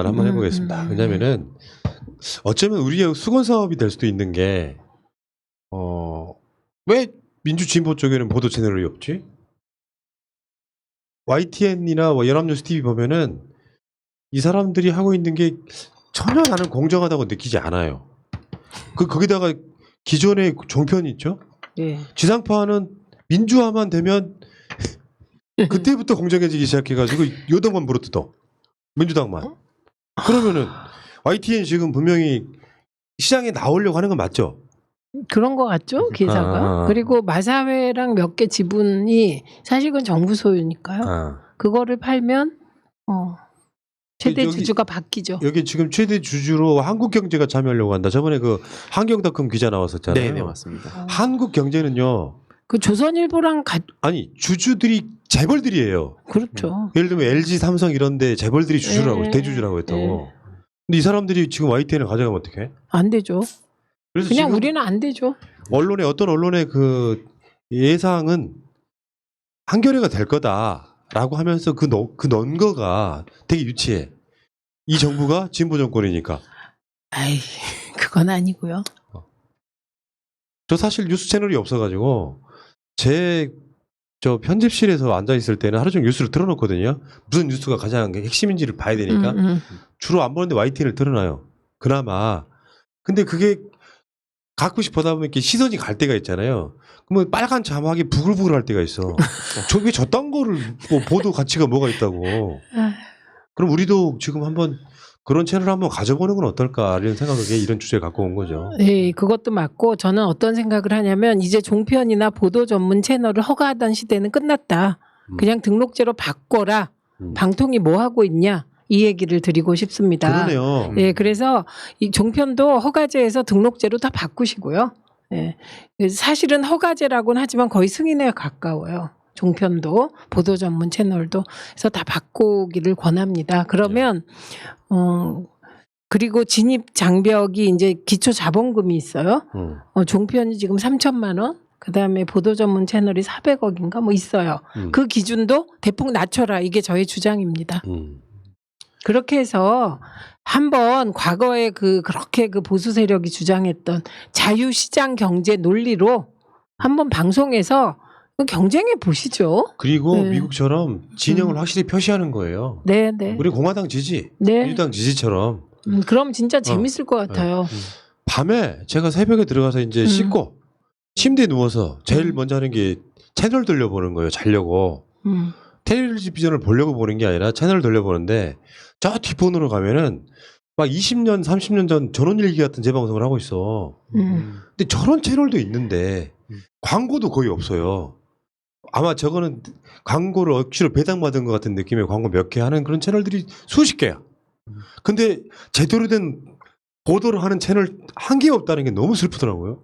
한번 해보겠습니다. 왜냐면은 어쩌면 우리의 수건 사업이 될 수도 있는 게 왜 민주진보 쪽에는 보도 채널이 없지? YTN이나 연합뉴스 TV 보면은 이 사람들이 하고 있는 게 전혀 나는 공정하다고 느끼지 않아요. 거기다가 기존의 종편이 있죠? 네. 지상파는 민주화만 되면 그때부터 공정해지기 시작해가지고 요당만 물어뜯어. 민주당만. 그러면은 YTN 지금 분명히 시장에 나오려고 하는 건 맞죠? 그런 것 같죠, 기사가. 그리고 마사회랑 몇 개 지분이 사실은 정부 소유니까요. 그거를 팔면 최대 여기, 주주가 바뀌죠. 여기 지금 최대 주주로 한국경제가 참여하려고 한다. 저번에 그 한경닷컴 기자 나왔었잖아요. 네, 맞습니다. 한국경제는요. 그 조선일보랑 아니 주주들이 재벌들이에요. 그렇죠. 예를 들면 LG, 삼성 이런데 재벌들이 주주라고 대주주라고 했다고. 근데 이 사람들이 지금 YTN을 가져가면 어떡해? 안 되죠. 그래서 그냥 지금 우리는 안 되죠. 어떤 언론의 그 예상은 한겨레가 될 거다라고 하면서 그 논거가 되게 유치해. 이 정부가 진보 정권이니까. 아이, 그건 아니고요. 저 사실 뉴스 채널이 없어가지고 저 편집실에서 앉아 있을 때는 하루 종일 뉴스를 틀어놓거든요. 무슨 뉴스가 가장 핵심인지를 봐야 되니까 주로 안 보는데 YTN을 틀어놔요. 그나마. 근데 그게 갖고 싶어다 보면 이렇게 시선이 갈 때가 있잖아요. 그러면 빨간 자막이 부글부글할 때가 있어. 저게 저딴 거를 뭐 보도 가치가 뭐가 있다고. 그럼 우리도 지금 한번 그런 채널을 한번 가져보는 건 어떨까 이런 생각에 이런 주제를 갖고 온 거죠. 네, 그것도 맞고 저는 어떤 생각을 하냐면 이제 종편이나 보도 전문 채널을 허가하던 시대는 끝났다. 그냥 등록제로 바꿔라. 방통위 뭐 하고 있냐. 이 얘기를 드리고 싶습니다. 그러네요. 예, 그래서 이 종편도 허가제에서 등록제로 다 바꾸시고요. 예, 사실은 허가제라고는 하지만 거의 승인에 가까워요. 종편도 보도 전문 채널도 그래서 다 바꾸기를 권합니다. 그러면 그리고 진입 장벽이 이제 기초 자본금이 있어요. 종편이 지금 3천만 원. 그다음에 보도 전문 채널이 400억인가 뭐 있어요. 그 기준도 대폭 낮춰라. 이게 저의 주장입니다. 그렇게 해서 한번 과거에 그렇게 보수 세력이 주장했던 자유시장 경제 논리로 한번 방송에서 경쟁해 보시죠. 그리고 네. 미국처럼 진영을 확실히 표시하는 거예요. 네, 네. 우리 공화당 지지, 네. 민주당 지지처럼. 그럼 진짜 재밌을 것 같아요. 밤에 제가 새벽에 들어가서 이제 씻고 침대에 누워서 제일 먼저 하는 게 채널 돌려보는 거예요. 자려고. 텔레비전을 보려고 보는 게 아니라 채널을 돌려보는데 저 뒷폰으로 가면은 막 20년, 30년 전 전원일기 같은 재방송을 하고 있어. 근데 저런 채널도 있는데 광고도 거의 없어요. 아마 저거는 광고를 억지로 배당받은 것 같은 느낌의 광고 몇 개 하는 그런 채널들이 수십 개야. 근데 제대로 된 보도를 하는 채널 한 개 없다는 게 너무 슬프더라고요.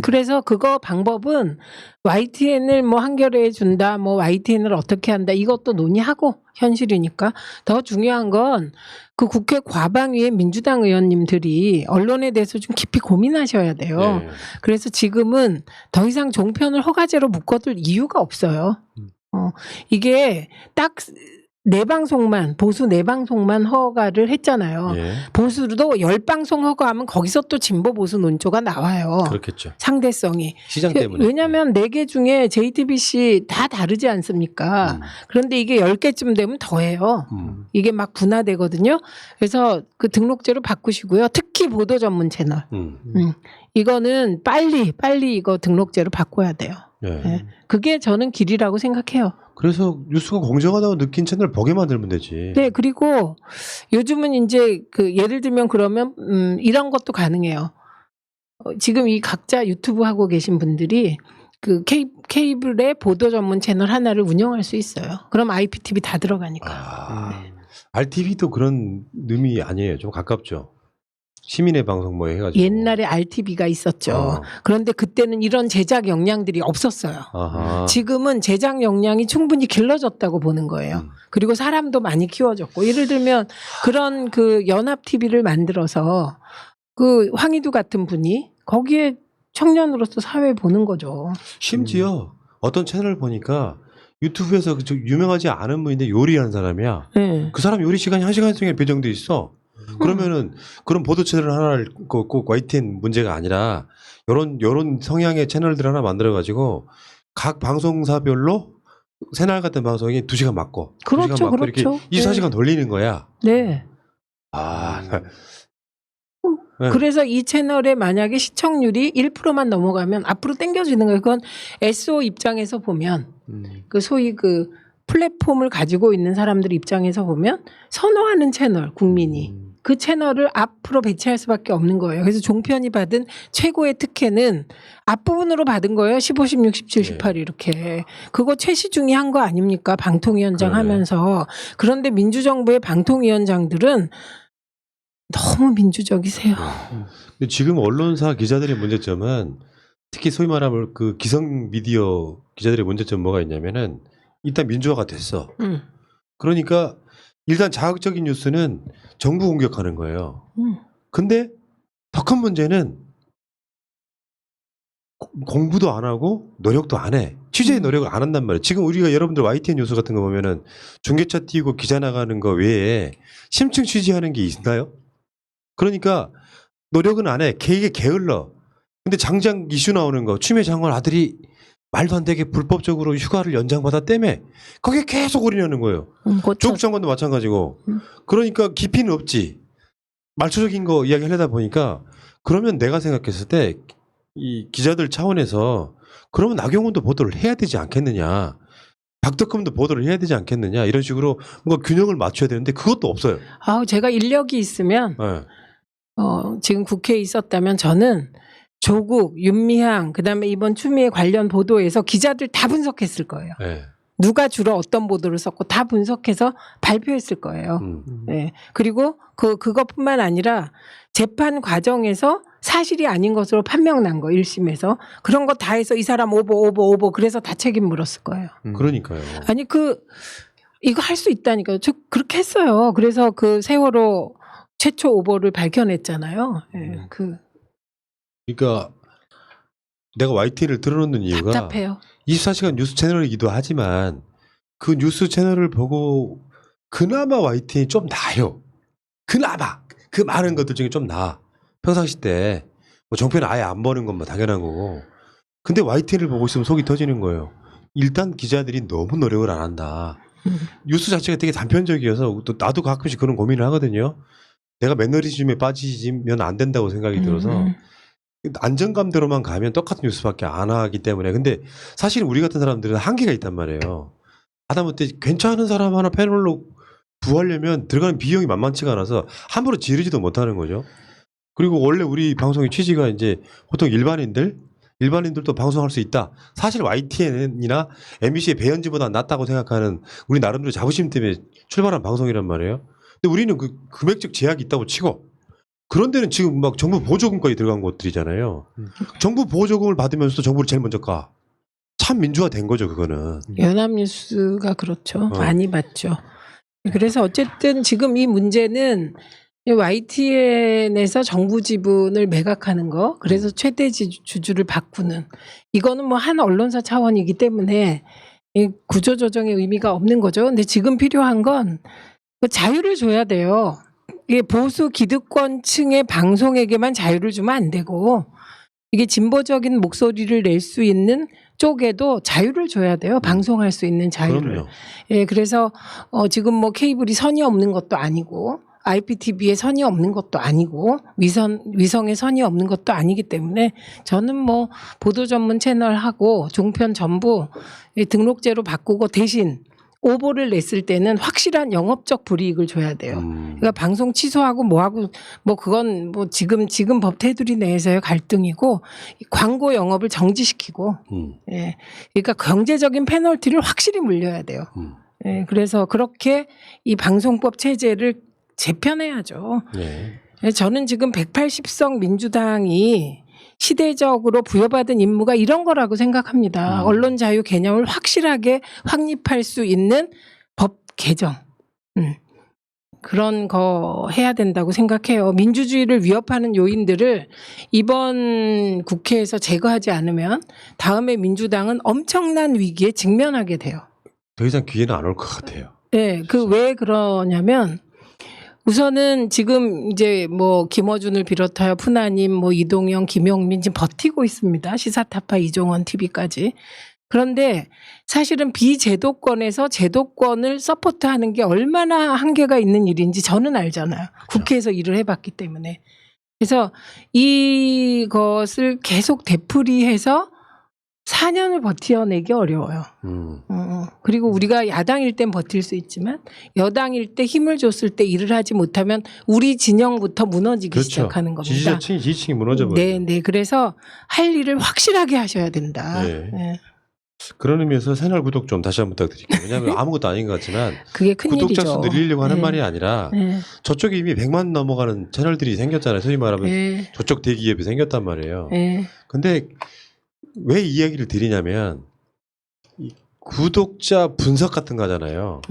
그래서 그거 방법은 YTN을 뭐 한겨레에 준다, 뭐 YTN을 어떻게 한다 이것도 논의하고 현실이니까 더 중요한 건 그 국회 과방위의 민주당 의원님들이 언론에 대해서 좀 깊이 고민하셔야 돼요. 네. 그래서 지금은 더 이상 종편을 허가제로 묶어둘 이유가 없어요. 이게 딱 네 방송만 보수 네 방송만 허가를 했잖아요. 예. 보수도 10방송 허가하면 거기서 또 진보 보수 논조가 나와요. 그렇겠죠. 상대성이. 시장 때문에. 왜냐하면 4개 중에 JTBC 다 다르지 않습니까? 그런데 이게 10개쯤 되면 더해요. 이게 막 분화되거든요. 그래서 그 등록제로 바꾸시고요. 특히 보도 전문 채널. 이거는 빨리 이거 등록제로 바꿔야 돼요. 네. 그게 저는 길이라고 생각해요. 그래서 뉴스가 공정하다고 느낀 채널 보게 만들면 되지. 네, 그리고 요즘은 이제 예를 들면 그러면 이런 것도 가능해요. 지금 이 각자 유튜브 하고 계신 분들이 케이블의 보도 전문 채널 하나를 운영할 수 있어요. 그럼 IPTV 다 들어가니까. RTV도 그런 의미 아니에요. 좀 가깝죠. 시민의 방송 뭐 해가지고. 옛날에 RTV가 있었죠. 그런데 그때는 이런 제작 역량들이 없었어요. 아하. 지금은 제작 역량이 충분히 길러졌다고 보는 거예요. 그리고 사람도 많이 키워졌고 예를 들면 그런 연합 TV를 만들어서 황희두 같은 분이 거기에 청년으로서 사회 보는 거죠. 심지어 어떤 채널을 보니까 유튜브에서 유명하지 않은 분인데 요리하는 사람이야. 네. 그 사람 요리 시간이 1시간 이상에 배정돼 있어. 그러면은 그런 보도 채널 하나를 꼭 YTN 문제가 아니라 요런 성향의 채널들 하나 만들어 가지고 각 방송사별로 새날 같은 방송이 2시간 맞고 그렇죠, 2시간 맞고 그렇죠. 이렇게 24시간 돌리는 거야. 네. 아. 네. 그래서 이 채널에 만약에 시청률이 1%만 넘어가면 앞으로 당겨지는 거예요. 그건 SO 입장에서 보면 그 소위 그 플랫폼을 가지고 있는 사람들 입장에서 보면 선호하는 채널 국민이 그 채널을 앞으로 배치할 수밖에 없는 거예요. 그래서 종편이 받은 최고의 특혜는 앞부분으로 받은 거예요. 15, 16, 17, 18 이렇게. 그거 최시중이 한 거 아닙니까? 방통위원장 그러네. 하면서. 그런데 민주정부의 방통위원장들은 너무 민주적이세요. 근데 지금 언론사 기자들의 문제점은 특히 소위 말하면 그 기성 미디어 기자들의 문제점 뭐가 있냐면은 일단 민주화가 됐어. 그러니까 일단 자극적인 뉴스는 정부 공격하는 거예요. 근데 더 큰 문제는 공부도 안 하고 노력도 안 해. 취재의 노력을 안 한단 말이에요. 지금 우리가 여러분들 YTN 뉴스 같은 거 보면은 중계차 띄우고 기자 나가는 거 외에 심층 취재하는 게 있나요? 그러니까 노력은 안 해. 이게 게을러. 근데 장장 이슈 나오는 거 추미애 장관 아들이 말도 안 되게 불법적으로 휴가를 연장받았다며 거기에 계속 올인하는 거예요. 조국 장관도 마찬가지고. 그러니까 깊이는 없지. 말초적인 거 이야기하려다 보니까 그러면 내가 생각했을 때 이 기자들 차원에서 그러면 나경원도 보도를 해야 되지 않겠느냐. 박덕흠도 보도를 해야 되지 않겠느냐. 이런 식으로 뭔가 균형을 맞춰야 되는데 그것도 없어요. 제가 인력이 있으면 네. 지금 국회에 있었다면 저는 조국, 윤미향, 그다음에 이번 추미애 관련 보도에서 기자들 다 분석했을 거예요. 네. 누가 주로 어떤 보도를 썼고 다 분석해서 발표했을 거예요. 네. 그리고 그것뿐만 아니라 재판 과정에서 사실이 아닌 것으로 판명 난 거 1심에서 그런 거 다 해서 이 사람 오보 그래서 다 책임 물었을 거예요. 그러니까요. 아니 이거 할 수 있다니까요. 저 그렇게 했어요. 그래서 그 세월호 최초 오보를 밝혀냈잖아요. 네. 그러니까 내가 YTN을 틀어놓는 이유가 답답해요. 24시간 뉴스 채널이기도 하지만 그 뉴스 채널을 보고 그나마 YTN이 좀 나아요. 그나마 그 많은 것들 중에 좀 나아. 평상시 때 뭐 정편을 아예 안 보는 건 뭐 당연한 거고. 근데 YTN을 보고 있으면 속이 터지는 거예요. 일단 기자들이 너무 노력을 안 한다. 뉴스 자체가 되게 단편적이어서 또 나도 가끔씩 그런 고민을 하거든요. 내가 매너리즘에 빠지면 안 된다고 생각이 들어서 안정감대로만 가면 똑같은 뉴스밖에 안 하기 때문에. 근데 사실 우리 같은 사람들은 한계가 있단 말이에요. 하다못해 괜찮은 사람 하나 패널로 구하려면 들어가는 비용이 만만치가 않아서 함부로 지르지도 못하는 거죠. 그리고 원래 우리 방송의 취지가 이제 보통 일반인들도 방송할 수 있다. 사실 YTN이나 MBC의 배현지보다 낫다고 생각하는 우리 나름대로 자부심 때문에 출발한 방송이란 말이에요. 근데 우리는 그 금액적 제약이 있다고 치고 그런 데는 지금 막 정부 보조금까지 들어간 것들이잖아요. 정부 보조금을 받으면서도 정부를 제일 먼저 까. 참 민주화된 거죠, 그거는. 연합뉴스가 그렇죠. 많이 받죠. 그래서 어쨌든 지금 이 문제는 YTN에서 정부 지분을 매각하는 거, 그래서 최대 주주를 바꾸는 이거는 뭐 한 언론사 차원이기 때문에 구조조정의 의미가 없는 거죠. 근데 지금 필요한 건 자유를 줘야 돼요. 이게 보수 기득권층의 방송에게만 자유를 주면 안 되고 이게 진보적인 목소리를 낼 수 있는 쪽에도 자유를 줘야 돼요. 방송할 수 있는 자유를. 그럼요. 예, 그래서 지금 뭐 케이블이 선이 없는 것도 아니고 IPTV에 선이 없는 것도 아니고 위성에 선이 없는 것도 아니기 때문에 저는 뭐 보도 전문 채널하고 종편 전부 등록제로 바꾸고 대신 오보를 냈을 때는 확실한 영업적 불이익을 줘야 돼요. 그러니까 방송 취소하고 뭐하고 뭐 그건 뭐 지금 법 테두리 내에서의 갈등이고 광고 영업을 정지시키고 예. 그러니까 경제적인 페널티를 확실히 물려야 돼요. 예. 그래서 그렇게 이 방송법 체제를 재편해야죠. 네. 저는 지금 180석 민주당이 시대적으로 부여받은 임무가 이런 거라고 생각합니다. 언론 자유 개념을 확실하게 확립할 수 있는 법 개정. 그런 거 해야 된다고 생각해요. 민주주의를 위협하는 요인들을 이번 국회에서 제거하지 않으면 다음에 민주당은 엄청난 위기에 직면하게 돼요. 더 이상 기회는 안 올 것 같아요. 네, 그 왜 그러냐면 우선은 지금 이제 뭐 김어준을 비롯하여 푸나님, 뭐 이동영, 김용민 지금 버티고 있습니다. 시사타파 이종원 TV까지. 그런데 사실은 비제도권에서 제도권을 서포트하는 게 얼마나 한계가 있는 일인지 저는 알잖아요. 국회에서 일을 해봤기 때문에. 그래서 이것을 계속 되풀이해서 4년을 버텨내기 어려워요. 그리고 우리가 야당일 땐 버틸 수 있지만 여당일 때 힘을 줬을 때 일을 하지 못하면 우리 진영부터 무너지기 그렇죠. 시작하는 겁니다. 지지층이 무너져 버려요. 네, 네. 그래서 할 일을 확실하게 하셔야 된다. 네. 네. 그런 의미에서 채널 구독 좀 다시 한번 부탁드릴게요. 왜냐하면 아무것도 아닌 것 같지만 그게 큰 구독자 일이죠. 수 늘리려고 하는 네. 말이 아니라 네. 저쪽에 이미 100만 넘어가는 채널들이 생겼잖아요. 소위 말하면 네. 저쪽 대기업이 생겼단 말이에요. 네. 근데 왜 이 이야기를 드리냐면 이 구독자 분석 같은 거 하잖아요.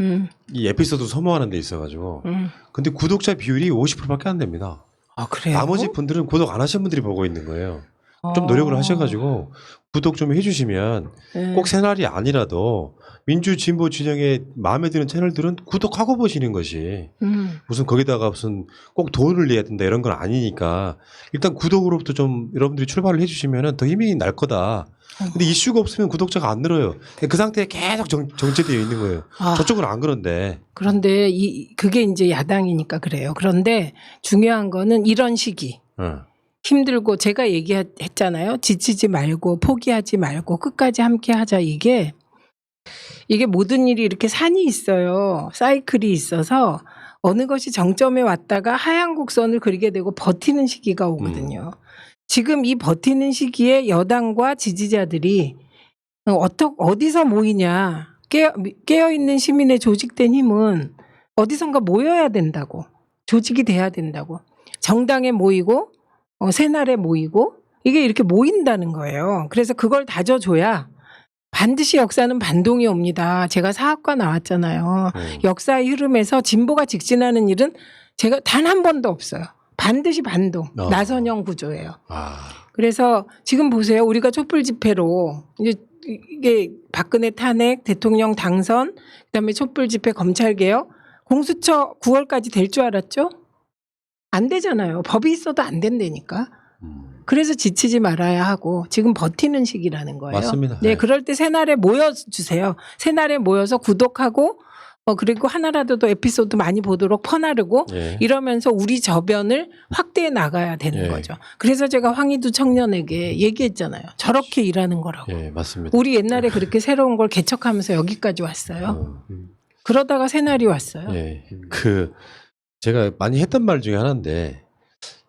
이 에피소드 소모하는 데 있어가지고 근데 구독자 비율이 50%밖에 안 됩니다. 아, 그래요? 나머지 분들은 구독 안 하신 분들이 보고 있는 거예요. 좀 노력을 하셔가지고 구독 좀 해주시면 네. 꼭 새날이 아니라도 민주 진보 진영에 마음에 드는 채널들은 구독하고 보시는 것이 무슨 거기다가 무슨 꼭 돈을 내야 된다 이런 건 아니니까 일단 구독으로부터 좀 여러분들이 출발을 해주시면 더 힘이 날 거다. 근데 이슈가 없으면 구독자가 안 늘어요. 그 상태에 계속 정체되어 있는 거예요. 아. 저쪽은 안 그런데. 그런데 그게 이제 야당이니까 그래요. 그런데 중요한 거는 이런 시기. 힘들고 제가 얘기했잖아요. 지치지 말고 포기하지 말고 끝까지 함께 하자. 이게 모든 일이 이렇게 산이 있어요. 사이클이 있어서 어느 것이 정점에 왔다가 하얀 곡선을 그리게 되고 버티는 시기가 오거든요. 지금 이 버티는 시기에 여당과 지지자들이 어디서 모이냐. 깨어있는 시민의 조직된 힘은 어디선가 모여야 된다고. 조직이 돼야 된다고. 정당에 모이고 새날에 모이고 이게 이렇게 모인다는 거예요. 그래서 그걸 다져줘야 반드시 역사는 반동이 옵니다. 제가 사학과 나왔잖아요. 역사의 흐름에서 진보가 직진하는 일은 제가 단 한 번도 없어요. 반드시 반동, 나선형 구조예요. 그래서 지금 보세요. 우리가 촛불 집회로 이게 박근혜 탄핵, 대통령 당선, 그다음에 촛불 집회, 검찰 개혁, 공수처 9월까지 될 줄 알았죠? 안 되잖아요. 법이 있어도 안 된다니까. 그래서 지치지 말아야 하고 지금 버티는 시기라는 거예요. 맞습니다. 네, 네. 그럴 때 새날에 모여주세요. 새날에 모여서 구독하고 그리고 하나라도 더 에피소드 많이 보도록 퍼나르고 예. 이러면서 우리 저변을 확대해 나가야 되는 예. 거죠. 그래서 제가 황희두 청년에게 얘기했잖아요. 저렇게 일하는 거라고. 예, 맞습니다. 우리 옛날에 그렇게 새로운 걸 개척하면서 여기까지 왔어요. 그러다가 새날이 왔어요. 예. 제가 많이 했던 말 중에 하나인데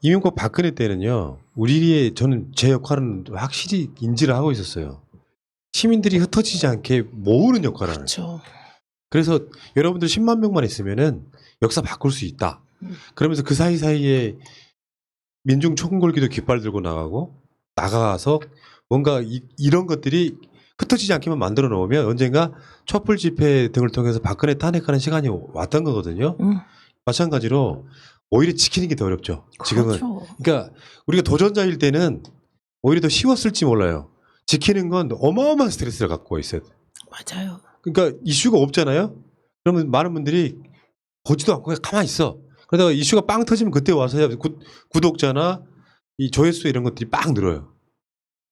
이명박 박근혜 때는요. 저는 제 역할은 확실히 인지를 하고 있었어요. 시민들이 흩어지지 않게 모으는 역할을 하는 거예요. 그렇죠. 그래서 여러분들 10만 명만 있으면은 역사 바꿀 수 있다. 그러면서 그 사이사이에 민중 총궐기도 깃발 들고 나가서 뭔가 이런 것들이 흩어지지 않게만 만들어 놓으면 언젠가 촛불 집회 등을 통해서 박근혜 탄핵하는 시간이 왔던 거거든요. 마찬가지로 오히려 지키는 게 더 어렵죠. 지금은. 그렇죠. 그러니까 우리가 도전자일 때는 오히려 더 쉬웠을지 몰라요. 지키는 건 어마어마한 스트레스를 갖고 있어요. 맞아요. 그러니까 이슈가 없잖아요. 그러면 많은 분들이 보지도 않고 그냥 가만히 있어. 그러다가 이슈가 빵 터지면 그때 와서 구독자나 이 조회수 이런 것들이 빵 늘어요.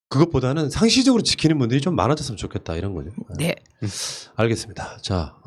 그것보다는 상시적으로 지키는 분들이 좀 많아졌으면 좋겠다 이런 거죠. 네. 알겠습니다. 자.